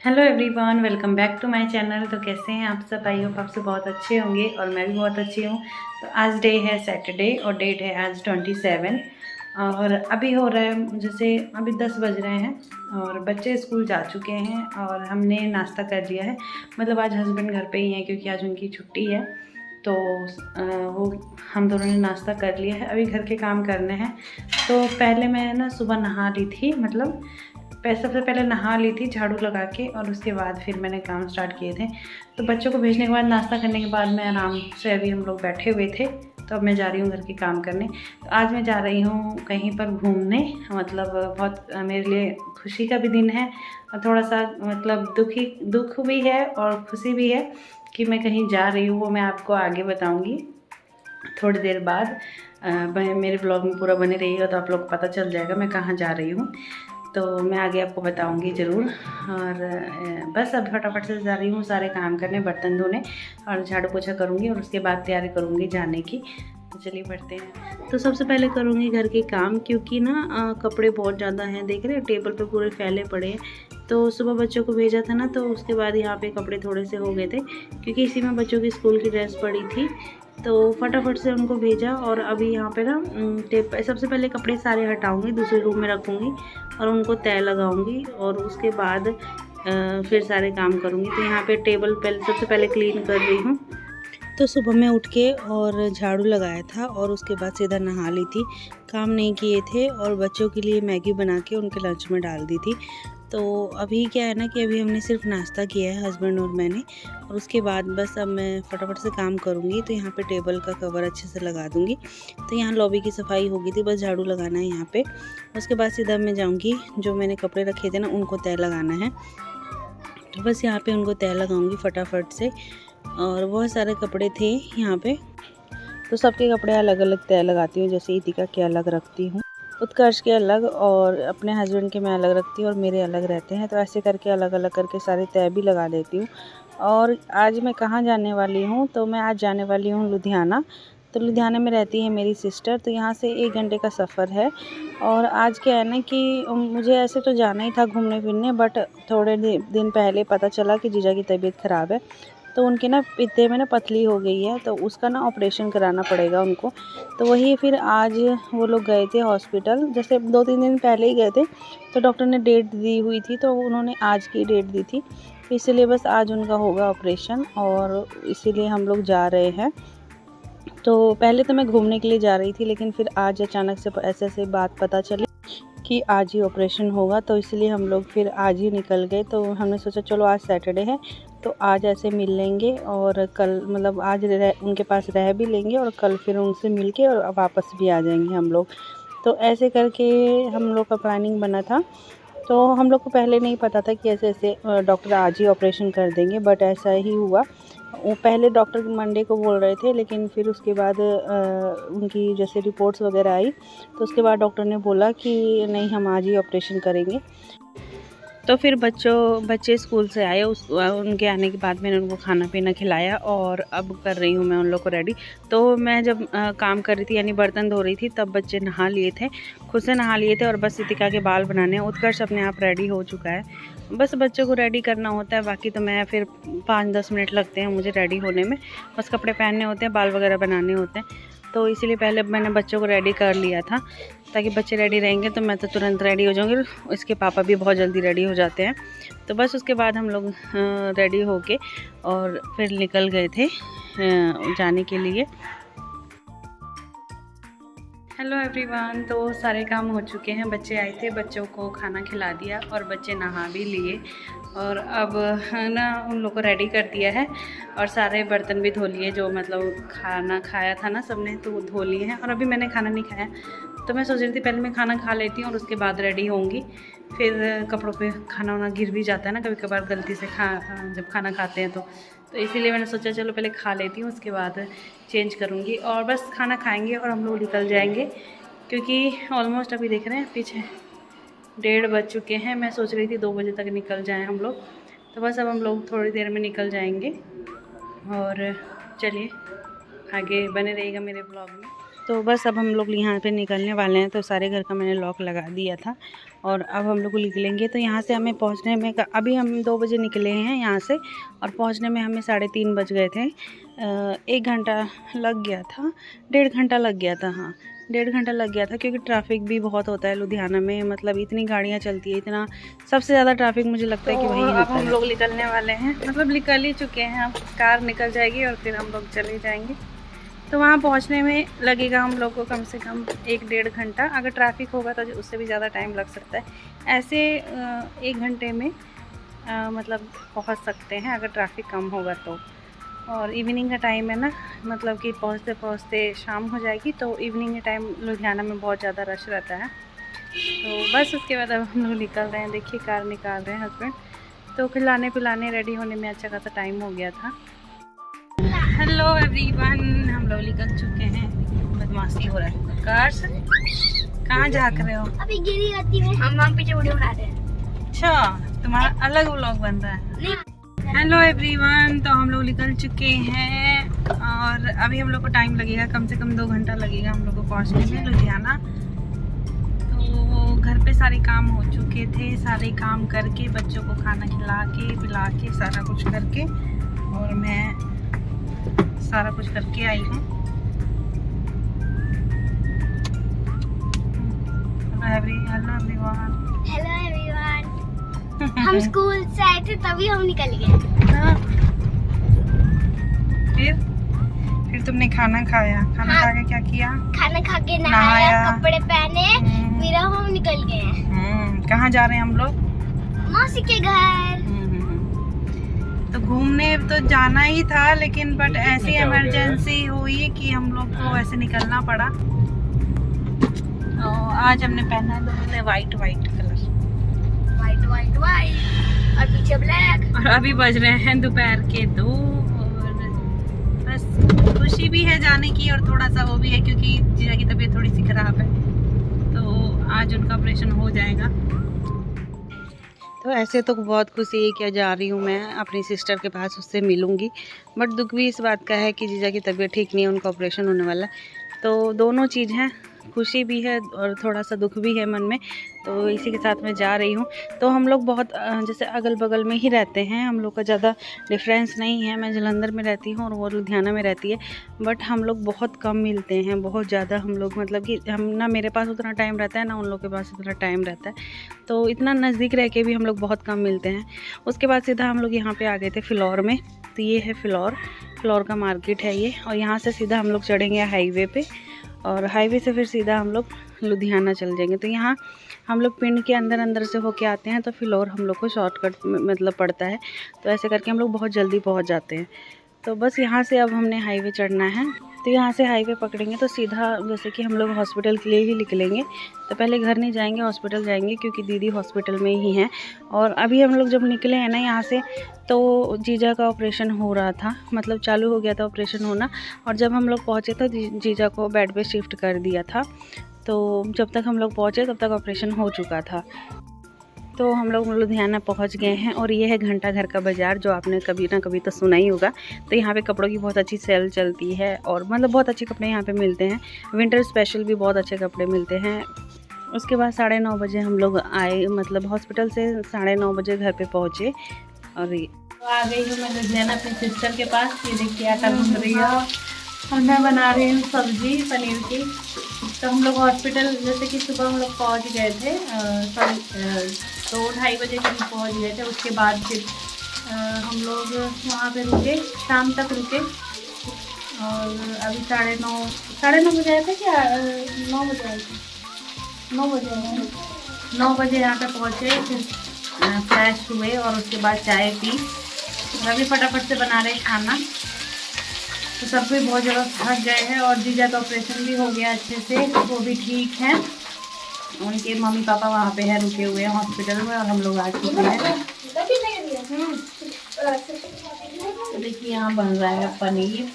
Hello everyone, welcome back to my channel. तो कैसे हैं आप सब? आई होप आप सब बहुत अच्छे होंगे और मैं भी बहुत अच्छी हूँ। तो आज डे है सैटरडे और डेट है आज 27 और अभी हो रहा है जैसे अभी 10 बज रहे हैं और बच्चे स्कूल जा चुके हैं और हमने नाश्ता कर लिया है। मतलब आज हस्बैंड घर पे ही हैं क्योंकि आज उनकी छुट्टी है। तो वो हम दोनों ने नाश्ता कर लिया है, अभी घर के काम करने हैं। तो पहले मैं ना सुबह नहा ली थी, मतलब सबसे पहले नहा ली थी झाड़ू लगा के और उसके बाद फिर मैंने काम स्टार्ट किए थे। तो बच्चों को भेजने के बाद नाश्ता करने के बाद मैं आराम से अभी हम लोग बैठे हुए थे। तो अब मैं जा रही हूँ घर के काम करने। तो आज मैं जा रही हूँ कहीं पर घूमने, मतलब बहुत मेरे लिए खुशी का भी दिन है और थोड़ा सा मतलब दुख भी है और खुशी भी है कि मैं कहीं जा रही हूँ। वो मैं आपको आगे बताऊँगी थोड़ी देर बाद। मेरे ब्लॉग में पूरा बने रहिएगा तो आप लोग को पता चल जाएगा मैं कहाँ जा रही हूँ। तो मैं आगे आपको बताऊंगी ज़रूर। और बस अब फटाफट से जा रही हूँ सारे काम करने, बर्तन धोने और झाड़ू पोछा करूँगी और उसके बाद तैयारी करूँगी जाने की। तो चलिए बढ़ते हैं। तो सबसे पहले करूँगी घर के काम, क्योंकि ना कपड़े बहुत ज़्यादा हैं, देख रहे हैं टेबल पे पूरे फैले पड़े हैं। तो सुबह बच्चों को भेजा था ना, तो उसके बाद यहाँ पे कपड़े थोड़े से हो गए थे क्योंकि इसी में बच्चों की स्कूल की ड्रेस पड़ी थी। तो फटाफट से उनको भेजा और अभी यहाँ पे ना सबसे पहले कपड़े सारे हटाऊंगी, दूसरे रूम में रखूँगी और उनको तय लगाऊंगी और उसके बाद फिर सारे काम करूँगी। तो यहाँ पे टेबल सबसे पहले क्लीन कर रही हूँ। तो सुबह मैं उठ के और झाड़ू लगाया था और उसके बाद सीधा नहा ली थी, काम नहीं किए थे और बच्चों के लिए मैगी बना के उनके लंच में डाल दी थी। तो अभी क्या है ना कि अभी हमने सिर्फ नाश्ता किया है हस्बैंड और मैंने, और उसके बाद बस अब मैं फटाफट से काम करूँगी। तो यहाँ पे टेबल का कवर अच्छे से लगा दूँगी। तो यहाँ लॉबी की सफाई हो गई थी, बस झाड़ू लगाना है यहाँ पे। उसके बाद सीधा मैं जाऊँगी, जो मैंने कपड़े रखे थे ना उनको तय लगाना है। तो बस यहाँ पे उनको तय लगाऊँगी फटाफट से। और बहुत सारे कपड़े थे यहाँ पे, तो सबके कपड़े अलग अलग तय लगाती हूँ। जैसे इतिका के अलग रखती हूँ, उत्कर्ष के अलग, और अपने हस्बैंड के मैं अलग रखती हूँ और मेरे अलग रहते हैं। तो ऐसे करके अलग अलग करके सारे तय भी लगा देती हूँ। और आज मैं कहाँ जाने वाली हूँ, तो मैं आज जाने वाली हूँ लुधियाना। तो लुधियाना में रहती है मेरी सिस्टर, तो यहाँ से 1 घंटे का सफ़र है। और आज क्या है ना कि मुझे ऐसे तो जाना ही था घूमने फिरने, बट थोड़े दिन पहले पता चला कि जीजा की तबीयत ख़राब है। तो उनके ना पित्ते में ना पथरी हो गई है, तो उसका ना ऑपरेशन कराना पड़ेगा उनको। तो वही फिर आज वो लोग गए थे हॉस्पिटल, जैसे 2-3 दिन पहले ही गए थे। तो डॉक्टर ने डेट दी हुई थी, तो उन्होंने आज की डेट दी थी, इसीलिए बस आज उनका होगा ऑपरेशन और इसीलिए हम लोग जा रहे हैं। तो पहले तो मैं घूमने के लिए जा रही थी, लेकिन फिर आज अचानक से ऐसे बात पता चली कि आज ही ऑपरेशन होगा, तो इसलिए हम लोग फिर आज ही निकल गए। तो हमने सोचा चलो आज सैटरडे है तो आज ऐसे मिल लेंगे और कल मतलब आज उनके पास रह भी लेंगे और कल फिर उनसे मिल के और वापस भी आ जाएंगे हम लोग। तो ऐसे करके हम लोग का प्लानिंग बना था। तो हम लोग को पहले नहीं पता था कि ऐसे ऐसे डॉक्टर आज ही ऑपरेशन कर देंगे, बट ऐसा ही हुआ। वो पहले डॉक्टर मंडे को बोल रहे थे, लेकिन फिर उसके बाद उनकी जैसे रिपोर्ट्स वगैरह आई, तो उसके बाद डॉक्टर ने बोला कि नहीं हम आज ही ऑपरेशन करेंगे। तो फिर बच्चे स्कूल से आए, उनके आने के बाद मैंने उनको खाना पीना खिलाया और अब कर रही हूँ मैं उन लोग को रेडी। तो मैं जब काम कर रही थी यानी बर्तन धो रही थी, तब बच्चे नहा लिए थे, खुद से नहा लिए थे और बस इतिका के बाल बनाने। उत्कर्ष अपने आप रेडी हो चुका है, बस बच्चों को रेडी करना होता है। बाकी तो मैं फिर 5-10 मिनट लगते हैं मुझे रेडी होने में, बस कपड़े पहनने होते हैं, बाल वगैरह बनाने होते हैं। तो इसीलिए पहले मैंने बच्चों को रेडी कर लिया था, ताकि बच्चे रेडी रहेंगे तो मैं तो तुरंत रेडी हो जाऊंगी। इसके पापा भी बहुत जल्दी रेडी हो जाते हैं। तो बस उसके बाद हम लोग रेडी होके और फिर निकल गए थे जाने के लिए। हेलो एवरीवन, तो सारे काम हो चुके हैं। बच्चे आए थे, बच्चों को खाना खिला दिया और बच्चे नहा भी लिए और अब ना उन लोग को रेडी कर दिया है और सारे बर्तन भी धो लिए, जो मतलब खाना खाया था ना सबने, तो वो धो लिए हैं। और अभी मैंने खाना नहीं खाया, तो मैं सोच रही थी पहले मैं खाना खा लेती हूँ और उसके बाद रेडी होंगी। फिर कपड़ों पे खाना वाना गिर भी जाता है ना कभी कभार गलती से जब खाना खाते हैं तो इसीलिए मैंने सोचा चलो पहले खा लेती हूँ, उसके बाद चेंज करूँगी और बस खाना खाएंगे और हम लोग निकल जाएंगे। क्योंकि ऑलमोस्ट अभी देख रहे हैं पीछे 1:30 बज चुके हैं। मैं सोच रही थी 2 बजे तक निकल जाएं हम लोग। तो बस अब हम लोग थोड़ी देर में निकल जाएंगे और चलिए आगे बने रहिएगा मेरे ब्लॉग में। तो बस अब हम लोग यहाँ पे निकलने वाले हैं। तो सारे घर का मैंने लॉक लगा दिया था और अब हम लोग निकलेंगे। तो यहाँ से हमें पहुँचने में अभी हम 2 बजे निकले हैं यहाँ से और पहुँचने में हमें 3:30 बज गए थे। 1 घंटा लग गया था, 1.5 घंटा लग गया था। हाँ, 1.5 घंटा लग गया था क्योंकि ट्रैफिक भी बहुत होता है लुधियाना में। मतलब इतनी गाड़ियाँ चलती है, इतना सबसे ज़्यादा ट्रैफिक मुझे लगता है कि वहीं होता है। अब हम लोग निकलने वाले हैं, मतलब निकल ही चुके हैं। अब कार निकल जाएगी और फिर हम लोग चले जाएंगे। तो वहाँ पहुँचने में लगेगा हम लोग को कम से कम 1-1.5 घंटा। अगर ट्रैफिक होगा तो उससे भी ज़्यादा टाइम लग सकता है। ऐसे 1 घंटे में मतलब पहुँच सकते हैं अगर ट्रैफिक कम होगा तो। और इवनिंग का टाइम है ना, मतलब कि पहुँचते पहुँचते शाम हो जाएगी। तो इवनिंग के टाइम लुधियाना में बहुत ज़्यादा रश रहता है। तो बस उसके बाद अब हम लोग निकल रहे हैं। देखिए कार निकाल रहे हैं हस्बैंड। तो खिलाने पिलाने रेडी होने में अच्छा खासा टाइम हो गया था। हेलो एवरीवन, हम लोग निकल चुके हैं। बदमाशी हो रहा है कार से। कहाँ झाँक रहे हो? अभी गिरी गति में हम पीछे वीडियो बना रहे हैं। अच्छा, तुम्हारा अलग व्लॉग बन रहा है। हेलो एवरीवन, तो हम लोग निकल चुके हैं और अभी हम लोग को टाइम लगेगा, कम से कम 2 घंटा लगेगा हम लोग को पहुँचने में लुधियाना। तो घर पे सारे काम हो चुके थे, सारे काम करके बच्चों को खाना खिला के पिला के सारा कुछ करके, और मैं सारा कुछ करके आई हूँ। हेलो एवरीवन, हम स्कूल से आए थे तभी हम निकल गए। हाँ। फिर तुमने खाना खाया? खाना खा के क्या किया? खाना खा के नहाया, कपड़े पहने, फिर हम निकल गए। कहाँ जा रहे हैं हम लोग? मौसी के घर। तो घूमने तो जाना ही था, लेकिन बट ऐसी इमरजेंसी हुई कि हम लोग को ऐसे निकलना पड़ा। तो आज हमने पहना है दोनों ने वाइट कलर, वाइट और पीछे ब्लैक। और अभी बज रहे हैं दोपहर के 2 और बस खुशी भी है जाने की और थोड़ा सा वो भी है क्योंकि जीजा की तबीयत थोड़ी सी खराब है। तो आज उनका ऑपरेशन हो जाएगा। तो ऐसे तो बहुत खुशी है कि जा रही हूँ मैं अपनी सिस्टर के पास, उससे मिलूँगी। बट दुख भी इस बात का है कि जीजा की तबीयत ठीक नहीं है, उनका ऑपरेशन होने वाला है। तो दोनों चीज़ हैं, खुशी भी है और थोड़ा सा दुख भी है मन में। तो इसी के साथ मैं जा रही हूँ। तो हम लोग बहुत जैसे अगल बगल में ही रहते हैं, हम लोग का ज़्यादा डिफरेंस नहीं है। मैं जलंधर में रहती हूँ और वो लुधियाना में रहती है। बट हम लोग बहुत कम मिलते हैं, बहुत ज़्यादा हम लोग, मतलब कि हम ना, मेरे पास उतना टाइम रहता है ना उन लोग के पास उतना टाइम रहता है। तो इतना नज़दीक रह के भी हम लोग बहुत कम मिलते हैं। उसके बाद सीधा हम लोग यहाँ पर आ गए थे फिलौर में। तो ये है फिलौर का मार्केट है ये, और यहाँ से सीधा हम लोग चढ़ेंगे हाईवे पे, और हाईवे से फिर सीधा हम लोग लुधियाना चल जाएंगे। तो यहाँ हम लोग पिंड के अंदर से होके आते हैं, तो फिलौर हम लोग को शॉर्टकट मतलब पड़ता है। तो ऐसे करके हम लोग बहुत जल्दी पहुँच जाते हैं। तो बस यहाँ से अब हमने हाईवे चढ़ना है। तो यहाँ से हाईवे पकड़ेंगे तो सीधा जैसे कि हम लोग हॉस्पिटल के लिए ही निकलेंगे। तो पहले घर नहीं जाएंगे, हॉस्पिटल जाएंगे क्योंकि दीदी हॉस्पिटल में ही हैं। और अभी हम लोग जब निकले हैं ना यहाँ से, तो जीजा का ऑपरेशन हो रहा था, मतलब चालू हो गया था ऑपरेशन होना। और जब हम लोग पहुँचे तो जीजा को बेड पे शिफ्ट कर दिया था। तो जब तक हम लोग पहुँचे तब तक ऑपरेशन हो चुका था। तो हम लोग लुधियाना पहुंच गए हैं। और ये है घंटा घर का बाज़ार, जो आपने कभी ना कभी तो सुना ही होगा। तो यहाँ पे कपड़ों की बहुत अच्छी सेल चलती है और मतलब बहुत अच्छे कपड़े यहाँ पे मिलते हैं। विंटर स्पेशल भी बहुत अच्छे कपड़े मिलते हैं। उसके बाद 9:30 बजे हम लोग आए, मतलब हॉस्पिटल से 9:30 बजे घर पे पहुँचे। और तो आ गई हूँ मैं लुधियाना अपनी सिस्टर के पास। ये देखिए आटा गूंद रही है और मैं बना रही हूँ सब्जी पनीर की। तो हम लोग हॉस्पिटल जैसे कि सुबह हम लोग पहुँच गए थे, 2-2:30 बजे करीब पहुँच गए थे। उसके बाद फिर हम लोग वहाँ पे रुके, शाम तक रुके। और अभी 9:30 बजे आए थे क्या? 9 बजे आए थे, 9 बजे यहाँ पे पहुँचे। फिर फ्रेश हुए और उसके बाद चाय पी। अभी फटाफट से बना रहे खाना। तो सब कोई बहुत ज़्यादा थक गए हैं। और जीजा का ऑपरेशन भी हो गया अच्छे से, वो भी ठीक है। उनके मम्मी पापा वहाँ पे है, रुके हुए हैं हॉस्पिटल में, और हम लोग आ चुके हैं। तो देखिए यहाँ बन रहा है पनीर।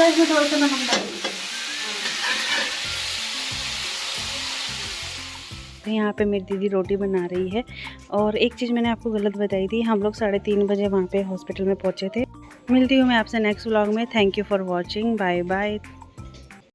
चलो इसमें थोड़ा सा नमक डाल। तो यहाँ पे मेरी दीदी रोटी बना रही है। और एक चीज़ मैंने आपको गलत बताई थी, हम लोग 3:30 बजे वहाँ पे हॉस्पिटल में पहुँचे थे। मिलती हूँ मैं आपसे नेक्स्ट व्लॉग में। Thank you for watching, bye bye.